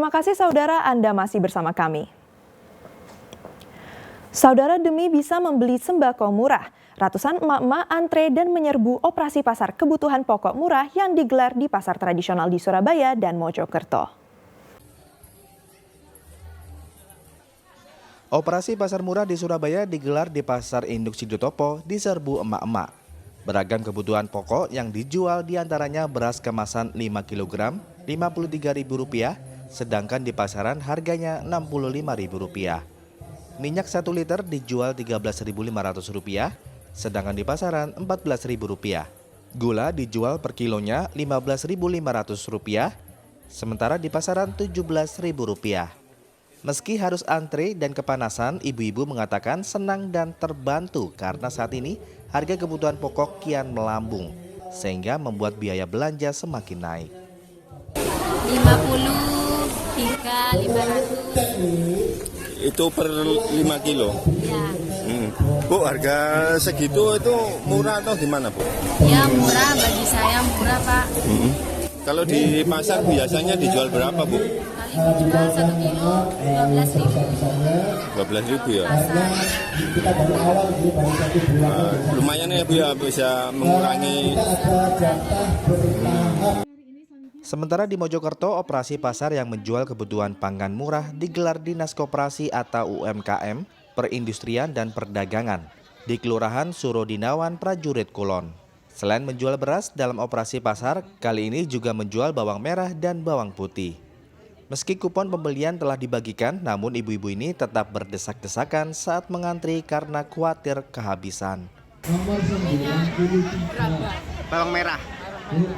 Terima kasih saudara, Anda masih bersama kami. Saudara, demi bisa membeli sembako murah, ratusan emak-emak antre dan menyerbu operasi pasar kebutuhan pokok murah yang digelar di pasar tradisional di Surabaya dan Mojokerto. Operasi pasar murah di Surabaya digelar di Pasar Induk Sidotopo diserbu emak-emak. Beragam kebutuhan pokok yang dijual diantaranya beras kemasan 5 kg Rp53.000, sedangkan di pasaran harganya Rp65.000. Minyak 1 liter dijual Rp13.500, sedangkan di pasaran Rp14.000. Gula dijual per kilonya Rp15.500, sementara di pasaran Rp17.000. Meski harus antre dan kepanasan, ibu-ibu mengatakan senang dan terbantu karena saat ini harga kebutuhan pokok kian melambung, sehingga membuat biaya belanja semakin naik. 50 hingga 500. Itu per 5 kilo? Ya. Bu, harga segitu itu murah atau gimana, Bu? Ya murah, bagi saya murah, Pak. Kalau di pasar biasanya dijual berapa, Bu? Paling dijual 1 kilo 12.000. 12.000 ya? Pasar. Lumayan ya, Bu, ya, bisa mengurangi. Sementara di Mojokerto, operasi pasar yang menjual kebutuhan pangan murah digelar Dinas Koperasi atau UMKM, Perindustrian dan Perdagangan di Kelurahan Surodinawan, Prajurit Kulon. Selain menjual beras dalam operasi pasar, kali ini juga menjual bawang merah dan bawang putih. Meski kupon pembelian telah dibagikan, namun ibu-ibu ini tetap berdesak-desakan saat mengantri karena khawatir kehabisan. Bawang merah.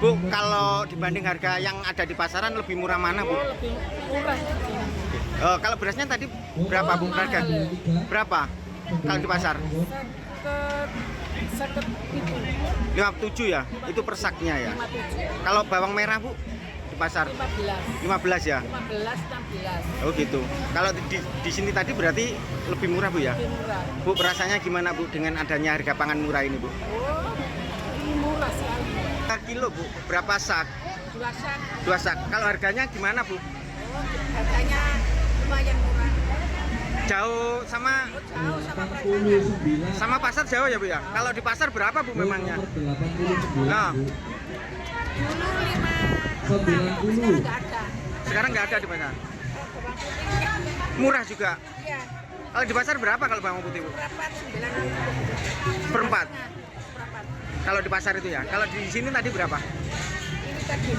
Bu, kalau dibanding harga yang ada di pasaran lebih murah mana, Bu? Lebih murah. Kalau berasnya tadi berapa, Bu, harga? Berapa kalau di pasar? 57 ya? Itu per saknya ya? 57. Kalau bawang merah, Bu, di pasar? 15 ya? 15, 16. Oh gitu. Kalau di sini tadi berarti lebih murah, Bu ya? Lebih murah. Bu, rasanya gimana, Bu, dengan adanya harga pangan murah ini, Bu? Oh, ini murah sekali. 1 kilo, Bu, berapa sak? 2 sak. 2 sak. Kalau harganya gimana, Bu? Oh, harganya lumayan murah. Jauh sama Jauh sama pasar. sama pasar jauh ya, Bu ya? Kalau di pasar berapa, Bu, memangnya? Nah, Dulu 5, sekarang nggak ada. sekarang nggak ada di pasar. Murah juga. Iya, Kalau di pasar berapa kalau bawang putih, Bu? berapa? 9. Perempat. Kalau di pasar itu ya. Kalau di sini tadi berapa? Ini tadi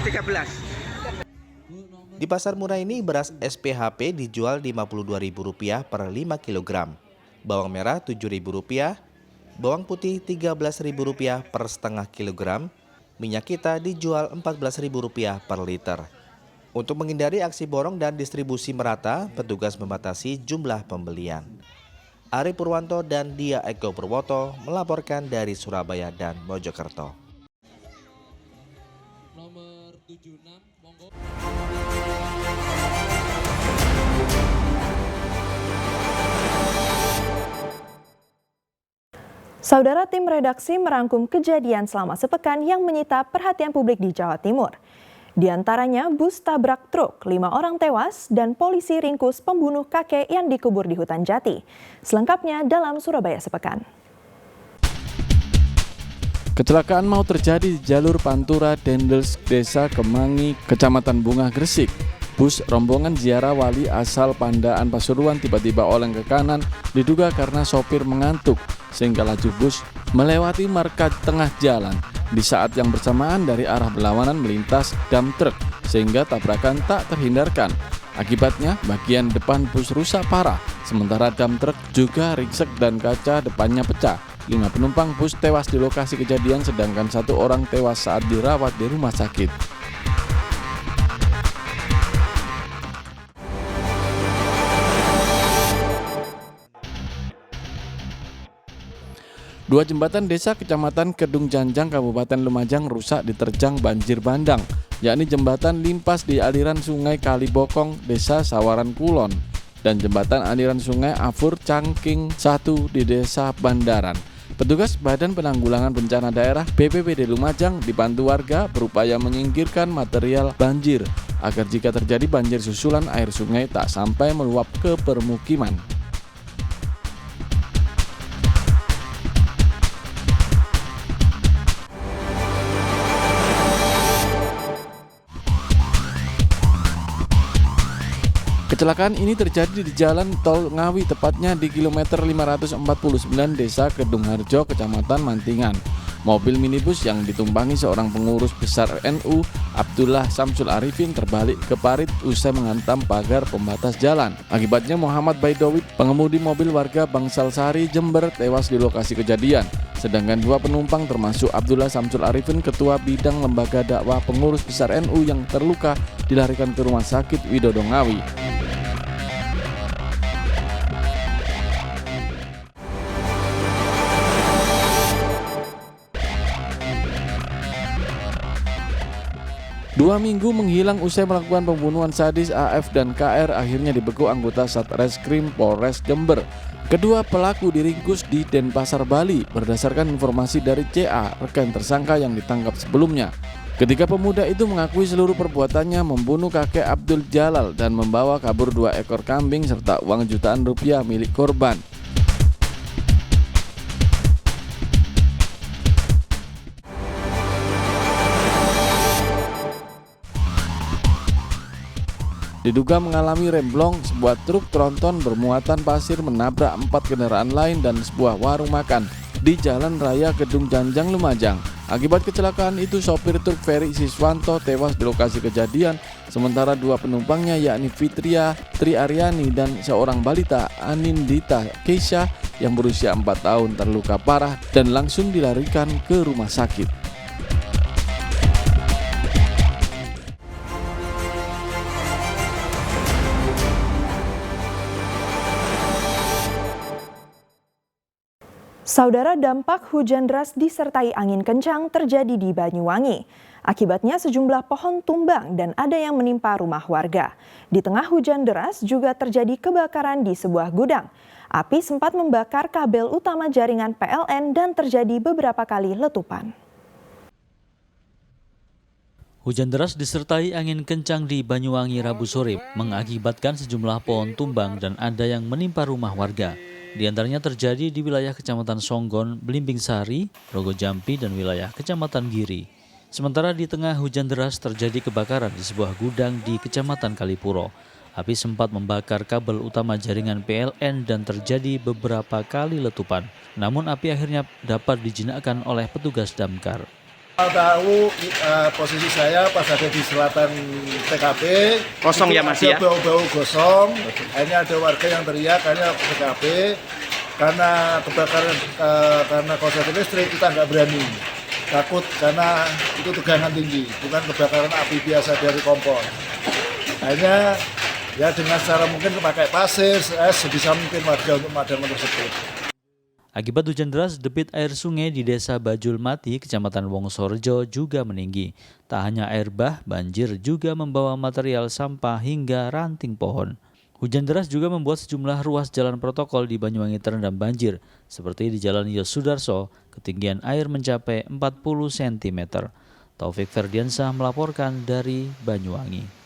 13. Di pasar murah ini beras SPHP dijual Rp52.000 per 5 kg, bawang merah Rp7.000, bawang putih Rp13.000 per setengah kilogram, minyak kita dijual Rp14.000 per liter. Untuk menghindari aksi borong dan distribusi merata, petugas membatasi jumlah pembelian. Ari Purwanto dan Dia Eko Purwoto melaporkan dari Surabaya dan Mojokerto. Nomor 76, monggo. Saudara, tim redaksi merangkum kejadian selama sepekan yang menyita perhatian publik di Jawa Timur. Di antaranya bus tabrak truk, 5 orang tewas, dan polisi ringkus pembunuh kakek yang dikubur di hutan jati. Selengkapnya dalam Surabaya Sepekan. Kecelakaan mau terjadi di jalur Pantura Dendels, Desa Kemangi, Kecamatan Bunga, Gresik. Bus rombongan ziarah wali asal Pandaan Pasuruan tiba-tiba oleng ke kanan, diduga karena sopir mengantuk, sehingga laju bus melewati marka tengah jalan. Di saat yang bersamaan dari arah berlawanan melintas dam truk, sehingga tabrakan tak terhindarkan. Akibatnya bagian depan bus rusak parah, sementara dam truk juga ringsek dan kaca depannya pecah. 5 penumpang bus tewas di lokasi kejadian, sedangkan 1 orang tewas saat dirawat di rumah sakit. Dua jembatan desa Kecamatan Kedung Janjang, Kabupaten Lumajang rusak diterjang banjir bandang, yakni jembatan limpas di aliran sungai Kalibokong, Desa Sawaran Kulon, dan jembatan aliran sungai Afur Cangking 1 di Desa Bandaran. Petugas Badan Penanggulangan Bencana Daerah BPBD Lumajang dibantu warga berupaya menyingkirkan material banjir agar jika terjadi banjir susulan air sungai tak sampai meluap ke permukiman. Kecelakaan ini terjadi di Jalan Tol Ngawi, tepatnya di kilometer 549 Desa Kedungharjo, Kecamatan Mantingan. Mobil minibus yang ditumpangi seorang pengurus besar NU, Abdullah Samsul Arifin, terbalik ke parit usai menghantam pagar pembatas jalan. Akibatnya Muhammad Baidowit, pengemudi mobil warga Bangsal Sari, Jember, tewas di lokasi kejadian. Sedangkan 2 penumpang termasuk Abdullah Samsul Arifin, Ketua Bidang Lembaga Dakwah Pengurus Besar NU yang terluka, dilarikan ke Rumah Sakit Widodo Ngawi. Dua minggu menghilang usai melakukan pembunuhan sadis, AF dan KR akhirnya dibekuk anggota Satreskrim Polres Jember. Kedua pelaku diringkus di Denpasar, Bali berdasarkan informasi dari CA, rekan tersangka yang ditangkap sebelumnya. Ketika pemuda itu mengakui seluruh perbuatannya membunuh kakek Abdul Jalal dan membawa kabur 2 ekor kambing serta uang jutaan rupiah milik korban. Diduga mengalami remblong, sebuah truk tronton bermuatan pasir menabrak 4 kendaraan lain dan sebuah warung makan di Jalan Raya Kedung Janjang, Lumajang. Akibat kecelakaan itu, sopir truk Ferry Siswanto tewas di lokasi kejadian, sementara 2 penumpangnya yakni Fitria Tri Aryani dan seorang balita Anindita Keisha yang berusia 4 tahun terluka parah dan langsung dilarikan ke rumah sakit. Saudara, dampak hujan deras disertai angin kencang terjadi di Banyuwangi. Akibatnya sejumlah pohon tumbang dan ada yang menimpa rumah warga. Di tengah hujan deras juga terjadi kebakaran di sebuah gudang. Api sempat membakar kabel utama jaringan PLN dan terjadi beberapa kali letupan. Hujan deras disertai angin kencang di Banyuwangi Rabu sore mengakibatkan sejumlah pohon tumbang dan ada yang menimpa rumah warga. Di antaranya terjadi di wilayah Kecamatan Songgon, Belimbing Sari, Rogo Jampi, dan wilayah Kecamatan Giri. Sementara di tengah hujan deras terjadi kebakaran di sebuah gudang di Kecamatan Kalipuro. Api sempat membakar kabel utama jaringan PLN dan terjadi beberapa kali letupan. Namun api akhirnya dapat dijinakkan oleh petugas damkar. Tahu posisi saya pas ada di selatan TKP kosong ya Mas ya? Bau-bau gosong, akhirnya ada warga yang teriak, akhirnya TKP karena kebakaran karena korsleting listrik kita nggak berani, takut karena itu tegangan tinggi, bukan kebakaran api biasa dari kompor. Akhirnya ya dengan cara mungkin pakai pasir, sebisa mungkin warga untuk memadamkan tersebut. Akibat hujan deras, debit air sungai di Desa Bajul Mati, Kecamatan Wongsorejo juga meninggi. Tak hanya air bah, banjir juga membawa material sampah hingga ranting pohon. Hujan deras juga membuat sejumlah ruas jalan protokol di Banyuwangi terendam banjir, seperti di Jalan Yosudarso, ketinggian air mencapai 40 cm. Taufik Ferdiansyah melaporkan dari Banyuwangi.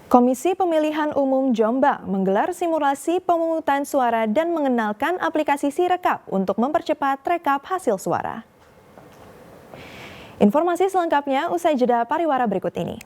Komisi Pemilihan Umum Jombang menggelar simulasi pemungutan suara dan mengenalkan aplikasi Sirekap untuk mempercepat rekap hasil suara. Informasi selengkapnya usai jeda pariwara berikut ini.